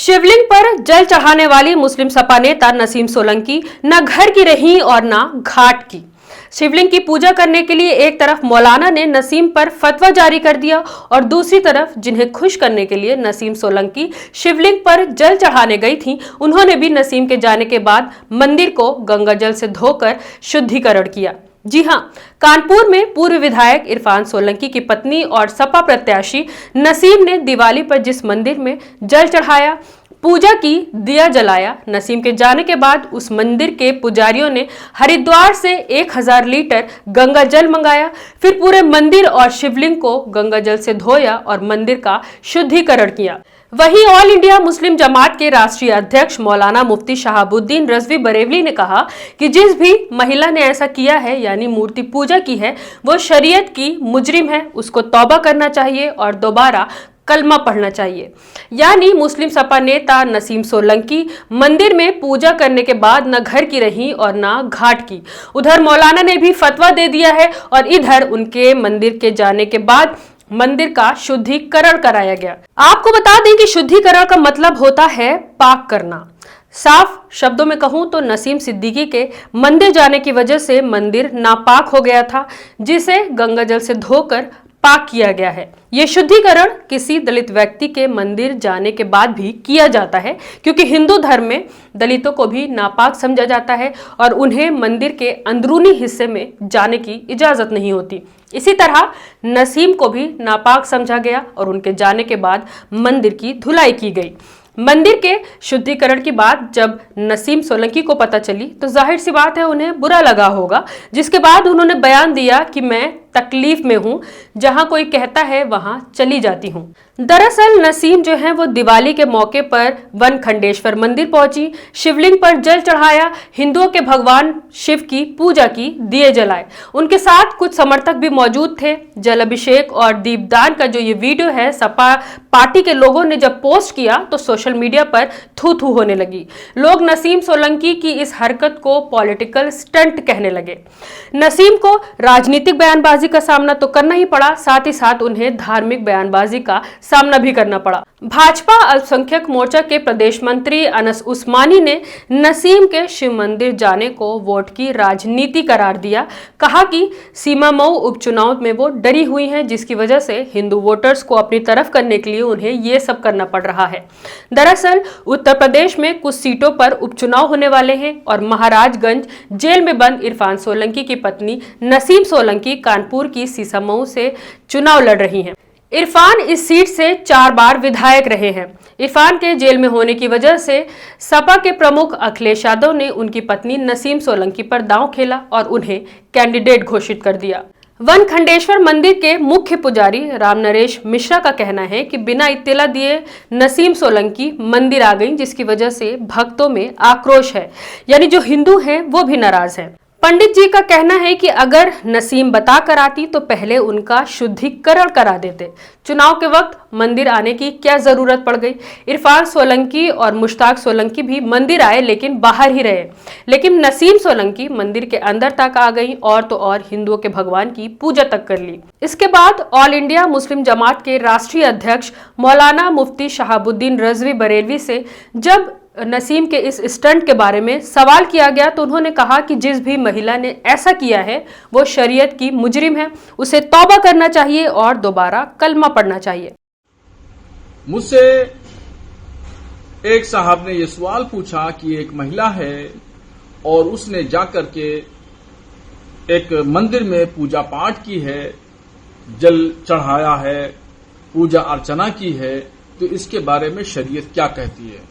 शिवलिंग पर जल चढ़ाने वाली मुस्लिम सपा नेता नसीम सोलंकी न घर की रही और न घाट की। शिवलिंग की पूजा करने के लिए एक तरफ मौलाना ने नसीम पर फतवा जारी कर दिया और दूसरी तरफ जिन्हें खुश करने के लिए नसीम सोलंकी शिवलिंग पर जल चढ़ाने गई थी, उन्होंने भी नसीम के जाने के बाद मंदिर को गंगा जल से धोकर शुद्धिकरण किया। जी हां, कानपुर में पूर्व विधायक इरफान सोलंकी की पत्नी और सपा प्रत्याशी नसीम ने दिवाली पर जिस मंदिर में जल चढ़ाया, पूजा की, दिया जलाया, नसीम के जाने के बाद उस मंदिर के पुजारियों ने हरिद्वार से 1000 लीटर गंगा जल मंगाया, फिर पूरे मंदिर और शिवलिंग को गंगा जल से धोया और मंदिर का शुद्धिकरण किया। वहीं ऑल इंडिया मुस्लिम जमात के राष्ट्रीय अध्यक्ष मौलाना मुफ्ती शहाबुद्दीन रजवी बरेलवी ने कहा कि जिस भी महिला ने ऐसा किया है, यानी मूर्ति पूजा की है, वो शरीयत की मुजरिम है, उसको तौबा करना चाहिए और दोबारा कलमा पढ़ना चाहिए। यानी मुस्लिम सपा नेता नसीम सोलंकी मंदिर में पूजा करने के बाद न घर की रही और न घाट की। उधर मौलाना ने भी फतवा दे दिया है और इधर उनके मंदिर के जाने के बाद मंदिर का शुद्धिकरण कराया गया। आपको बता दें कि शुद्धिकरण का मतलब होता है पाक करना। साफ शब्दों में कहूं तो नसीम सिद्दीकी के मंदिर जाने की वजह से मंदिर नापाक हो गया था, जिसे गंगा जल से धोकर पाक किया गया है। यह शुद्धिकरण किसी दलित व्यक्ति के मंदिर जाने के बाद भी किया जाता है, क्योंकि हिंदू धर्म में दलितों को भी नापाक समझा जाता है और उन्हें मंदिर के अंदरूनी हिस्से में जाने की इजाजत नहीं होती। इसी तरह नसीम को भी नापाक समझा गया और उनके जाने के बाद मंदिर की धुलाई की गई। मंदिर के शुद्धिकरण की बात जब नसीम सोलंकी को पता चली तो जाहिर सी बात है उन्हें बुरा लगा होगा, जिसके बाद उन्होंने बयान दिया कि मैं तकलीफ में हूं, जहां कोई कहता है वहां चली जाती हूं। दरअसल नसीम जो है वो दिवाली के मौके पर वन खंडेश्वर मंदिर पहुंची, शिवलिंग पर जल चढ़ाया, हिंदुओं के भगवान शिव की पूजा की, दिए जलाए। उनके साथ कुछ समर्थक भी मौजूद थे। जल अभिषेक और दीपदान का जो ये वीडियो है, सपा पार्टी के लोगों ने जब पोस्ट किया तो सोशल मीडिया पर थू थू होने लगी। लोग नसीम सोलंकी की इस हरकत को पॉलिटिकल स्टंट कहने लगे। नसीम को राजनीतिक बयानबाजी का सामना तो करना ही पड़ा, साथ ही साथ उन्हें धार्मिक बयानबाजी का सामना भी करना पड़ा। भाजपा अल्पसंख्यक मोर्चा के प्रदेश मंत्री अनस उस्मानी ने नसीम के शिव मंदिर जाने को वोट की राजनीति करार दिया। कहा कि सीमा मऊ उपचुनाव में वो डरी हुई हैं, जिसकी वजह से हिंदू वोटर्स को अपनी तरफ करने के लिए उन्हें ये सब करना पड़ रहा है। दरअसल उत्तर प्रदेश में कुछ सीटों पर उपचुनाव होने वाले हैं और महाराजगंज जेल में बंद इरफान सोलंकी की पत्नी नसीम सोलंकी कानपुर की सीसामऊ से चुनाव लड़ रही हैं। इरफान इस सीट से 4 बार विधायक रहे हैं। इरफान के जेल में होने की वजह से सपा के प्रमुख अखिलेश यादव ने उनकी पत्नी नसीम सोलंकी पर दांव खेला और उन्हें कैंडिडेट घोषित कर दिया। वन खंडेश्वर मंदिर के मुख्य पुजारी राम नरेश मिश्रा का कहना है कि बिना इत्तला दिए नसीम सोलंकी मंदिर आ गई, जिसकी वजह से भक्तों में आक्रोश है, यानी जो हिंदू हैं वो भी नाराज हैं। पंडित जी का कहना है कि अगर नसीम बता कर आती तो पहले उनका शुद्धिकरण करा देते। चुनाव के वक्त मंदिर आने की क्या जरूरत पड़ गई। इरफान सोलंकी और मुश्ताक सोलंकी भी मंदिर आए लेकिन बाहर ही रहे, लेकिन नसीम सोलंकी मंदिर के अंदर तक आ गई और तो और हिंदुओं के भगवान की पूजा तक कर ली। इसके बाद ऑल इंडिया मुस्लिम जमात के राष्ट्रीय अध्यक्ष मौलाना मुफ्ती शहाबुद्दीन रजवी बरेलवी से जब नसीम के इस स्टंट के बारे में सवाल किया गया तो उन्होंने कहा कि जिस भी महिला ने ऐसा किया है वो शरीयत की मुजरिम है, उसे तौबा करना चाहिए और दोबारा कलमा पढ़ना चाहिए। मुझसे एक साहब ने ये सवाल पूछा कि एक महिला है और उसने जाकर के एक मंदिर में पूजा पाठ की है, जल चढ़ाया है, पूजा अर्चना की है, तो इसके बारे में शरीयत क्या कहती है,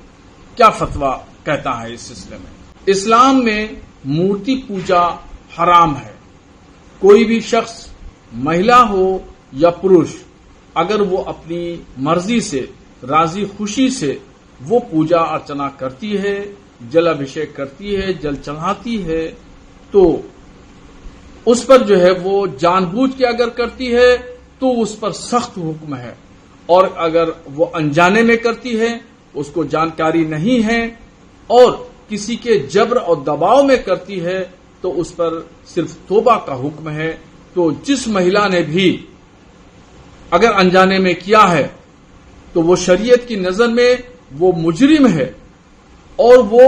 क्या फतवा कहता है इस सिलसिले में। इस्लाम में मूर्ति पूजा हराम है। कोई भी शख्स, महिला हो या पुरुष, अगर वो अपनी मर्जी से, राजी खुशी से वो पूजा अर्चना करती है, जल अभिषेक करती है, जल चढ़ाती है, तो उस पर जो है वो जानबूझ के अगर करती है तो उस पर सख्त हुक्म है, और अगर वो अनजाने में करती है, उसको जानकारी नहीं है और किसी के जबर और दबाव में करती है, तो उस पर सिर्फ तौबा का हुक्म है। तो जिस महिला ने भी अगर अनजाने में किया है तो वो शरीयत की नजर में वो मुजरिम है और वो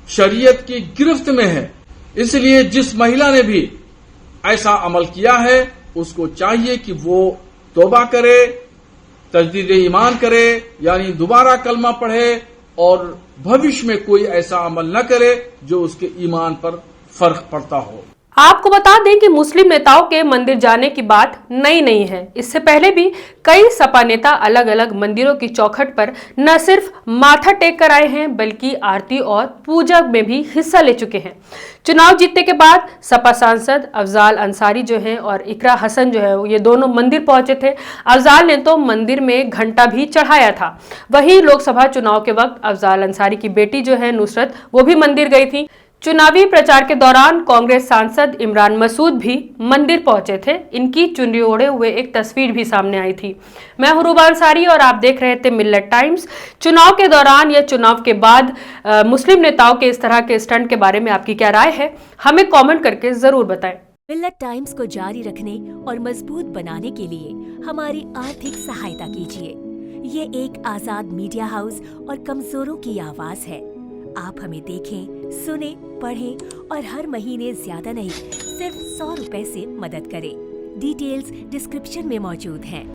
शरीयत की गिरफ्त में है। इसलिए जिस महिला ने भी ऐसा अमल किया है उसको चाहिए कि वो तौबा करे, तजदीद ईमान करे, यानी दोबारा कलमा पढ़े और भविष्य में कोई ऐसा अमल न करे जो उसके ईमान पर फर्क पड़ता हो। आपको बता दें कि मुस्लिम नेताओं के मंदिर जाने की बात नई नहीं है। इससे पहले भी कई सपा नेता अलग अलग मंदिरों की चौखट पर न सिर्फ माथा टेक कर आए हैं बल्कि आरती और पूजा में भी हिस्सा ले चुके हैं। चुनाव जीतने के बाद सपा सांसद अफजाल अंसारी जो हैं और इकरा हसन जो है ये दोनों मंदिर पहुंचे थे। अफजाल ने तो मंदिर में घंटा भी चढ़ाया था। वहीं लोकसभा चुनाव के वक्त अफजाल अंसारी की बेटी जो है नुसरत वो भी मंदिर गई थी। चुनावी प्रचार के दौरान कांग्रेस सांसद इमरान मसूद भी मंदिर पहुंचे थे। इनकी चुनरी ओढ़े हुए एक तस्वीर भी सामने आई थी। मैं हूं रूबा अंसारी और आप देख रहे थे मिल्लत टाइम्स। चुनाव के दौरान या चुनाव के बाद मुस्लिम नेताओं के इस तरह के स्टंट के बारे में आपकी क्या राय है, हमें कमेंट करके जरूर बताएं। मिल्लत टाइम्स को जारी रखने और मजबूत बनाने के लिए हमारी आर्थिक सहायता कीजिए। ये एक आजाद मीडिया हाउस और कमजोरों की आवाज है। आप हमें देखें, सुने, पढ़ें और हर महीने ज्यादा नहीं सिर्फ 100 रुपए से मदद करें। डिटेल्स डिस्क्रिप्शन में मौजूद हैं।